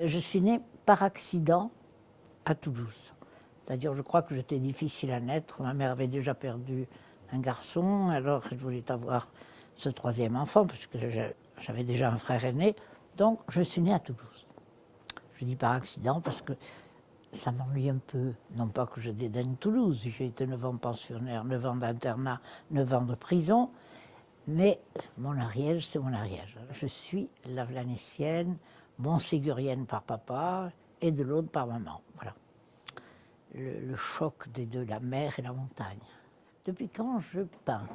Je suis née par accident à Toulouse. C'est-à-dire, je crois que j'étais difficile à naître. Ma mère avait déjà perdu un garçon, alors elle voulait avoir ce troisième enfant, puisque j'avais déjà un frère aîné. Donc, je suis née à Toulouse. Je dis par accident parce que ça m'ennuie un peu. Non pas que je dédaigne Toulouse. J'ai été 9 ans pensionnaire, 9 ans d'internat, 9 ans de prison. Mais mon Ariège, c'est mon Ariège. Je suis lavlanécienne, montségurienne par papa et de l'autre par maman. Voilà. Le choc des deux, la mer et la montagne. Depuis quand je peins?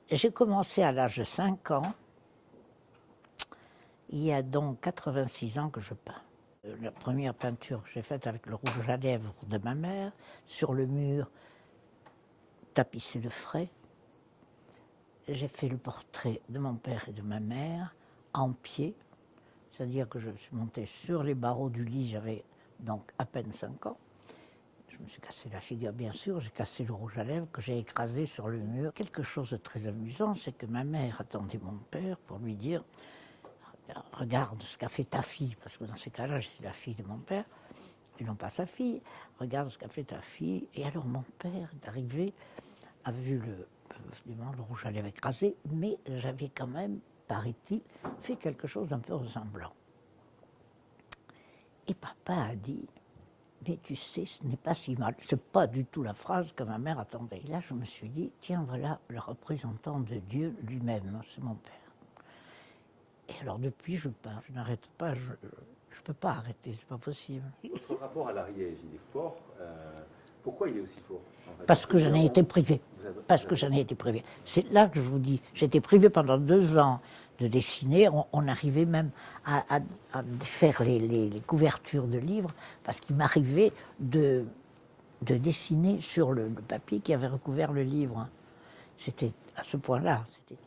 J'ai commencé à l'âge de 5 ans. Il y a donc 86 ans que je peins. La première peinture que j'ai faite avec le rouge à lèvres de ma mère, sur le mur tapissé de frais. J'ai fait le portrait de mon père et de ma mère en pied, c'est-à-dire que je suis montée sur les barreaux du lit, j'avais donc à peine 5 ans. Je me suis cassé la figure, bien sûr, j'ai cassé le rouge à lèvres que j'ai écrasé sur le mur. Quelque chose de très amusant, c'est que ma mère attendait mon père pour lui dire « Regarde ce qu'a fait ta fille », parce que dans ces cas-là, j'étais la fille de mon père, et non pas sa fille. « Regarde ce qu'a fait ta fille ». Et alors mon père est arrivé, a vu le rouge à lèvres écrasé, mais j'avais quand même, paraît-il, fait quelque chose d'un peu ressemblant. Et papa a dit « Mais tu sais, ce n'est pas si mal ». Ce n'est pas du tout la phrase que ma mère attendait. Et là, je me suis dit « Tiens, voilà le représentant de Dieu lui-même, c'est mon père ». Et alors depuis, je peins, je n'arrête pas, je ne peux pas arrêter, c'est pas possible. Votre rapport à l'Ariège, il est fort. Pourquoi il est aussi fort en fait? Parce que j'en ai été privé. Parce que j'en ai été privé. C'est là que je vous dis, j'ai été privé pendant 2 ans de dessiner. On arrivait même à faire les couvertures de livres, parce qu'il m'arrivait de dessiner sur le papier qui avait recouvert le livre. C'était à ce point-là.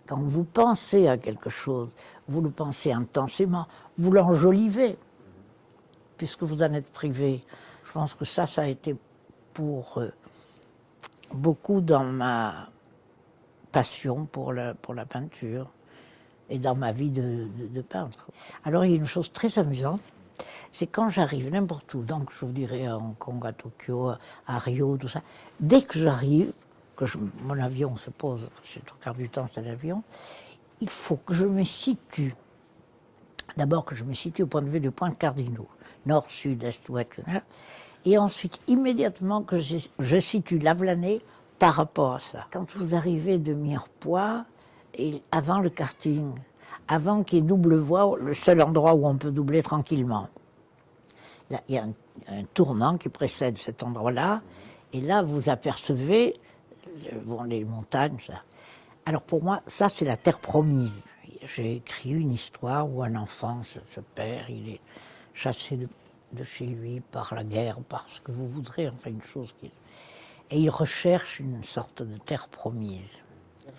Quand vous pensez à quelque chose, vous le pensez intensément, vous l'enjolivez, puisque vous en êtes privé. Je pense que ça a été pour beaucoup dans ma passion pour la peinture et dans ma vie de peintre. Alors il y a une chose très amusante, c'est quand j'arrive n'importe où, donc je vous dirais à Hong Kong, à Tokyo, à Rio, tout ça, dès que j'arrive, que mon avion se pose, c'est 3/4 du temps c'est l'avion, il faut que je me situe. D'abord que je me situe au point de vue des points cardinaux, nord, sud, est, ouest, etc. Et ensuite, immédiatement, que je situe Lavelanet par rapport à ça. Quand vous arrivez de Mirepoix, et avant le karting, avant qu'il y ait double voie, le seul endroit où on peut doubler tranquillement, là, il y a un tournant qui précède cet endroit-là, et là, vous apercevez les montagnes, ça. Alors pour moi, ça, c'est la terre promise. J'ai écrit une histoire où un enfant se perd, il est chassé de chez lui par la guerre, par ce que vous voudrez, enfin une chose qu'il... Et il recherche une sorte de terre promise.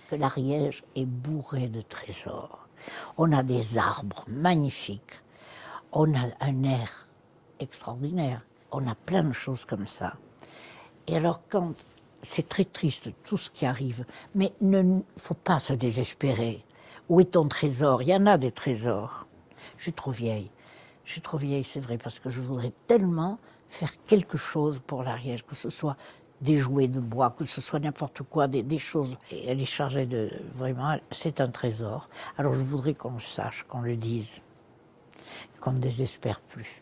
Que l'Ariège est bourré de trésors. On a des arbres magnifiques, on a un air extraordinaire, on a plein de choses comme ça. Et alors quand c'est très triste tout ce qui arrive, mais il ne faut pas se désespérer. Où est ton trésor? Il y en a des trésors. Je suis trop vieille, c'est vrai, parce que je voudrais tellement faire quelque chose pour l'Ariège, que ce soit des jouets de bois, que ce soit n'importe quoi, des choses. Et elle est chargée de... Vraiment, c'est un trésor. Alors je voudrais qu'on le sache, qu'on le dise, qu'on ne désespère plus.